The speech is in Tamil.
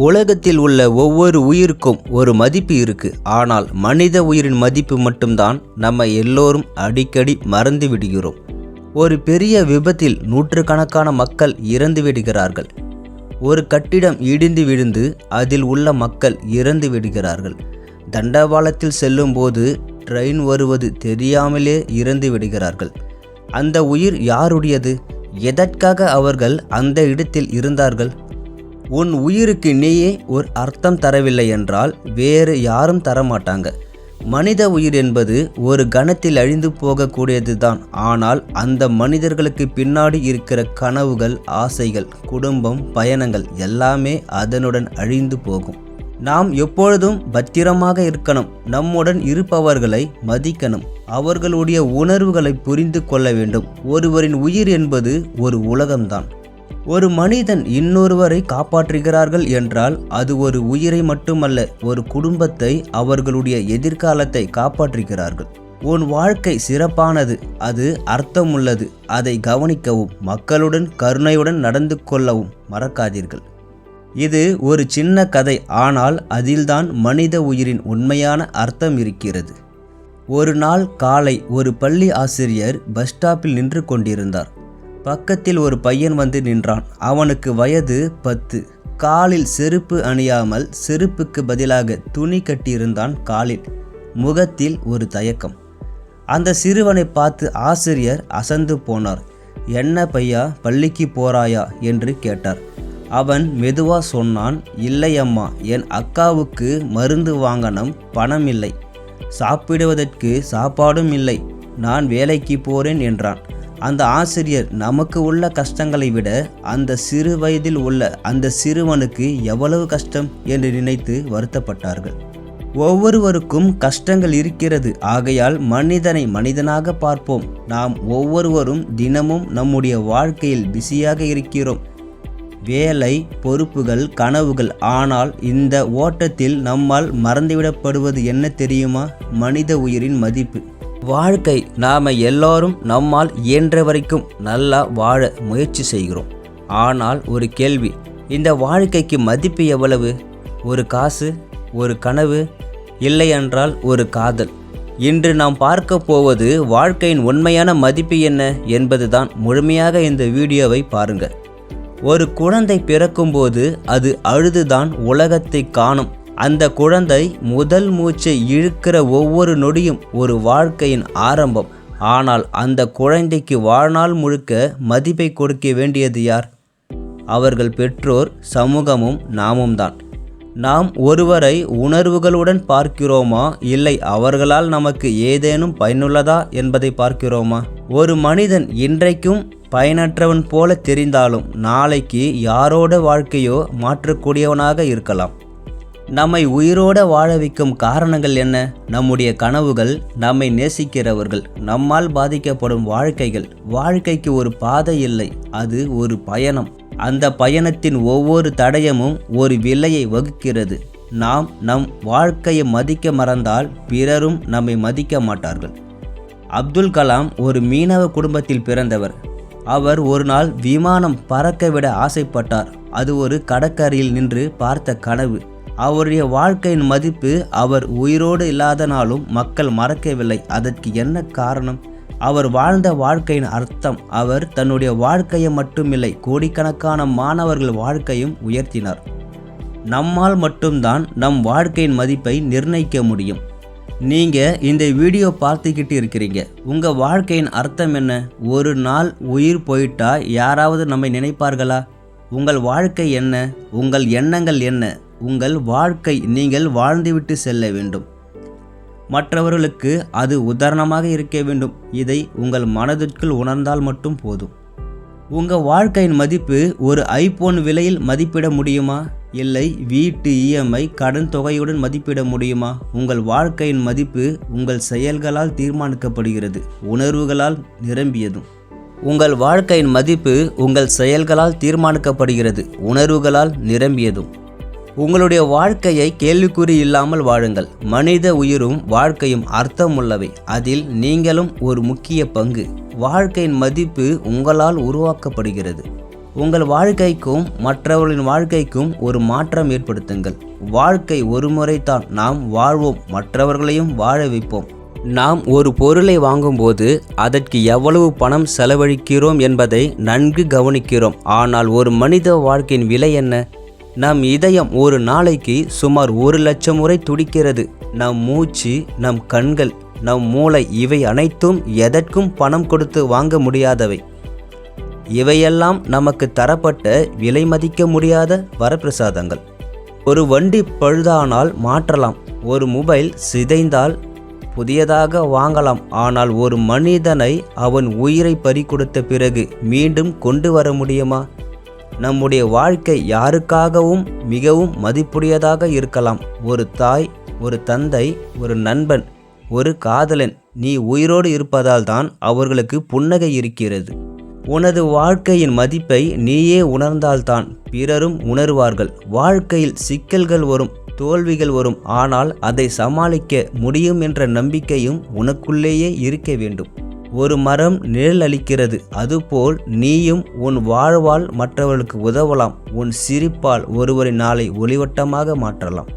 உலகத்தில் உள்ள ஒவ்வொரு உயிருக்கும் ஒரு மதிப்பு இருக்கு. ஆனால் மனித உயிரின் மதிப்பு மட்டும்தான் நம்ம எல்லோரும் அடிக்கடி மறந்து விடுகிறோம். ஒரு பெரிய விபத்தில் நூற்றுக்கணக்கான மக்கள் இறந்து விடுகிறார்கள். ஒரு கட்டிடம் இடிந்து விழுந்து அதில் உள்ள மக்கள் இறந்து விடுகிறார்கள். தண்டவாளத்தில் செல்லும்போது ட்ரெயின் வருவது தெரியாமலே இறந்து விடுகிறார்கள். அந்த உயிர் யாருடையது? எதற்காக அவர்கள் அந்த இடத்தில் இருந்தார்கள்? உன் உயிருக்கு நீயே ஒரு அர்த்தம் தரவில்லை என்றால் வேறு யாரும் தரமாட்டாங்க. மனித உயிர் என்பது ஒரு கணத்தில் அழிந்து போகக்கூடியது தான். ஆனால் அந்த மனிதர்களுக்கு பின்னாடி இருக்கிற கனவுகள், ஆசைகள், குடும்பம், பயணங்கள் எல்லாமே அதனுடன் அழிந்து போகும். நாம் எப்பொழுதும் பத்திரமாக இருக்கணும். நம்முடன் இருப்பவர்களை மதிக்கணும். அவர்களுடைய உணர்வுகளை புரிந்து கொள்ள வேண்டும். ஒருவரின் உயிர் என்பது ஒரு உலகம்தான். ஒரு மனிதன் இன்னொருவரை காப்பாற்றுகிறார்கள் என்றால் அது ஒரு உயிரை மட்டுமல்ல, ஒரு குடும்பத்தை, அவர்களுடைய எதிர்காலத்தை காப்பாற்றுகிறார்கள். உன் வாழ்க்கை சிறப்பானது, அது அர்த்தமுள்ளது. அதை கவனிக்கவும், மக்களுடன் கருணையுடன் நடந்து கொள்ளவும் மறக்காதீர்கள். இது ஒரு சின்ன கதை, ஆனால் அதில்தான் மனித உயிரின் உண்மையான அர்த்தம் இருக்கிறது. ஒரு நாள் காலை ஒரு பள்ளி ஆசிரியர் பஸ் ஸ்டாப்பில் நின்று கொண்டிருந்தார். பக்கத்தில் ஒரு பையன் வந்து நின்றான். அவனுக்கு வயது 10. காலில் செருப்பு அணியாமல் செருப்புக்கு பதிலாக துணி கட்டியிருந்தான் காலில். முகத்தில் ஒரு தயக்கம். அந்த சிறுவனை பார்த்து ஆசிரியர் அசந்து போனார். என்ன பையா, பள்ளிக்கு போறாயா என்று கேட்டார். அவன் மெதுவா சொன்னான், இல்லை அம்மா, என் அக்காவுக்கு மருந்து வாங்கணும், பணம் இல்லை, சாப்பிடுவதற்கு சாப்பாடும் இல்லை, நான் வேலைக்கு போறேன் என்றான். அந்த ஆசிரியர் நமக்கு உள்ள கஷ்டங்களை விட அந்த சிறு வயதில் உள்ள அந்த சிறுவனுக்கு எவ்வளவு கஷ்டம் என்று நினைத்து வருத்தப்பட்டார்கள். ஒவ்வொருவருக்கும் கஷ்டங்கள் இருக்கிறது. ஆகையால் மனிதனை மனிதனாக பார்ப்போம். நாம் ஒவ்வொருவரும் தினமும் நம்முடைய வாழ்க்கையில் பிஸியாக இருக்கிறோம். வேலை, பொறுப்புகள், கனவுகள். ஆனால் இந்த ஓட்டத்தில் நம்மால் மறந்துவிடப்படுவது என்ன தெரியுமா? மனித உயிரின் மதிப்பு. வாழ்க்கை நாம் எல்லோரும் நம்மால் இயன்ற வரைக்கும் நல்லா வாழ முயற்சி செய்கிறோம். ஆனால் ஒரு கேள்வி, இந்த வாழ்க்கைக்கு மதிப்பு எவ்வளவு? ஒரு காசு, ஒரு கனவு, இல்லை என்றால் ஒரு காதல். இன்று நாம் பார்க்க போவது வாழ்க்கையின் உண்மையான மதிப்பு என்ன என்பதுதான். முழுமையாக இந்த வீடியோவை பாருங்க. ஒரு குழந்தை பிறக்கும்போது அது அழுதுதான் உலகத்தை காணும். அந்த குழந்தை முதல் மூச்சை இழுக்கிற ஒவ்வொரு நொடியும் ஒரு வாழ்க்கையின் ஆரம்பம். ஆனால் அந்த குழந்தைக்கு வாழ்நாள் முழுக்க மதிப்பை கொடுக்க வேண்டியது யார்? அவர்கள் பெற்றோர், சமூகமும் நாமும் தான். நாம் ஒருவரை உணர்வுகளுடன் பார்க்கிறோமா, இல்லை அவர்களால் நமக்கு ஏதேனும் பயனுள்ளதா என்பதை பார்க்கிறோமா? ஒரு மனிதன் இன்றைக்கும் பயனற்றவன் போல தெரிந்தாலும் நாளைக்கு யாரோட வாழ்க்கையோ மாற்றக்கூடியவனாக இருக்கலாம். நம்மை உயிரோட வாழ வைக்கும் காரணங்கள் என்ன? நம்முடைய கனவுகள், நம்மை நேசிக்கிறவர்கள், நம்மால் பாதிக்கப்படும் வாழ்க்கைகள். வாழ்க்கைக்கு ஒரு பாதை இல்லை, அது ஒரு பயணம். அந்த பயணத்தின் ஒவ்வொரு தடயமும் ஒரு விலையை வகுக்கிறது. நாம் நம் வாழ்க்கையை மதிக்க மறந்தால் பிறரும் நம்மை மதிக்க மாட்டார்கள். அப்துல் கலாம் ஒரு மீனவ குடும்பத்தில் பிறந்தவர். அவர் ஒரு நாள் விமானம் பறக்க விட ஆசைப்பட்டார். அது ஒரு கடற்கரையில் நின்று பார்த்த கனவு. அவருடைய வாழ்க்கையின் மதிப்பு அவர் உயிரோடு இல்லாத நாளும் மக்கள் மறக்கவில்லை. அதற்கு என்ன காரணம்? அவர் வாழ்ந்த வாழ்க்கையின் அர்த்தம். அவர் தன்னுடைய வாழ்க்கையை மட்டுமில்லை, கோடிக்கணக்கான மாணவர்கள் வாழ்க்கையும் உயர்த்தினார். நம்மால் மட்டும்தான் நம் வாழ்க்கையின் மதிப்பை நிர்ணயிக்க முடியும். நீங்கள் இந்த வீடியோ பார்த்துக்கிட்டு இருக்கிறீங்க. உங்கள் வாழ்க்கையின் அர்த்தம் என்ன? ஒரு நாள் உயிர் போயிட்டா யாராவது நம்மை நினைப்பார்களா? உங்கள் வாழ்க்கை என்ன? உங்கள் எண்ணங்கள் என்ன? உங்கள் வாழ்க்கை நீங்கள் வாழ்ந்துவிட்டு செல்ல வேண்டும். மற்றவர்களுக்கு அது உதாரணமாக இருக்க வேண்டும். இதை உங்கள் மனதிற்குள் உணர்ந்தால் மட்டும் போதும். உங்கள் வாழ்க்கையின் மதிப்பு ஒரு ஐபோன் விலையில் மதிப்பிட முடியுமா? இல்லை வீட்டு இஎம்ஐ கடன் தொகையுடன் மதிப்பிட முடியுமா? உங்கள் வாழ்க்கையின் மதிப்பு உங்கள் செயல்களால் தீர்மானிக்கப்படுகிறது, உணர்வுகளால் நிரம்பியதும். உங்கள் வாழ்க்கையின் மதிப்பு உங்கள் செயல்களால் தீர்மானிக்கப்படுகிறது, உணர்வுகளால் நிரம்பியதும். உங்களுடைய வாழ்க்கையை கேள்விக்குறி இல்லாமல் வாழுங்கள். மனித உயிரும் வாழ்க்கையும் அர்த்தமுள்ளவை. அதில் நீங்களும் ஒரு முக்கிய பங்கு. வாழ்க்கையின் மதிப்பு உங்களால் உருவாக்கப்படுகிறது. உங்கள் வாழ்க்கைக்கும் மற்றவர்களின் வாழ்க்கைக்கும் ஒரு மாற்றம் ஏற்படுத்துங்கள். வாழ்க்கை ஒரு முறைதான், நாம் வாழ்வோம், மற்றவர்களையும் வாழ வைப்போம். நாம் ஒரு பொருளை வாங்கும்போது அதற்கு எவ்வளவு பணம் செலவழிக்கிறோம் என்பதை நன்கு கவனிக்கிறோம். ஆனால் ஒரு மனித வாழ்க்கையின் விலை என்ன? நம் இதயம் ஒரு நாளைக்கு சுமார் 1,00,000 முறை துடிக்கிறது. நம் மூச்சு, நம் கண்கள், நம் மூளை, இவை அனைத்தும் எதற்கும் பணம் கொடுத்து வாங்க முடியாதவை. இவையெல்லாம் நமக்கு தரப்பட்ட விலை மதிக்க முடியாத வரப்பிரசாதங்கள். ஒரு வண்டி பழுதானால் மாற்றலாம், ஒரு மொபைல் சிதைந்தால் புதியதாக வாங்கலாம். ஆனால் ஒரு மனிதனை அவன் உயிரை பறிகொடுத்த பிறகு மீண்டும் கொண்டு வர முடியுமா? நம்முடைய வாழ்க்கை யாருக்காகவும் மிகவும் மதிப்புடையதாக இருக்கலாம். ஒரு தாய், ஒரு தந்தை, ஒரு நண்பன், ஒரு காதலன். நீ உயிரோடு இருப்பதால் தான் அவர்களுக்கு புன்னகை இருக்கிறது. உனது வாழ்க்கையின் மதிப்பை நீயே உணர்ந்தால்தான் பிறரும் உணர்வார்கள். வாழ்க்கையில் சிக்கல்கள் வரும், தோல்விகள் வரும். ஆனால் அதை சமாளிக்க முடியும் என்ற நம்பிக்கையும் உனக்குள்ளேயே இருக்க வேண்டும். ஒரு மரம் நிழல் அளிக்கிறது, அதுபோல் நீயும் உன் வாழ்வால் மற்றவர்களுக்கு உதவலாம். உன் சிரிப்பால் ஒருவரின் நாளை ஒளிவட்டமாக மாற்றலாம்.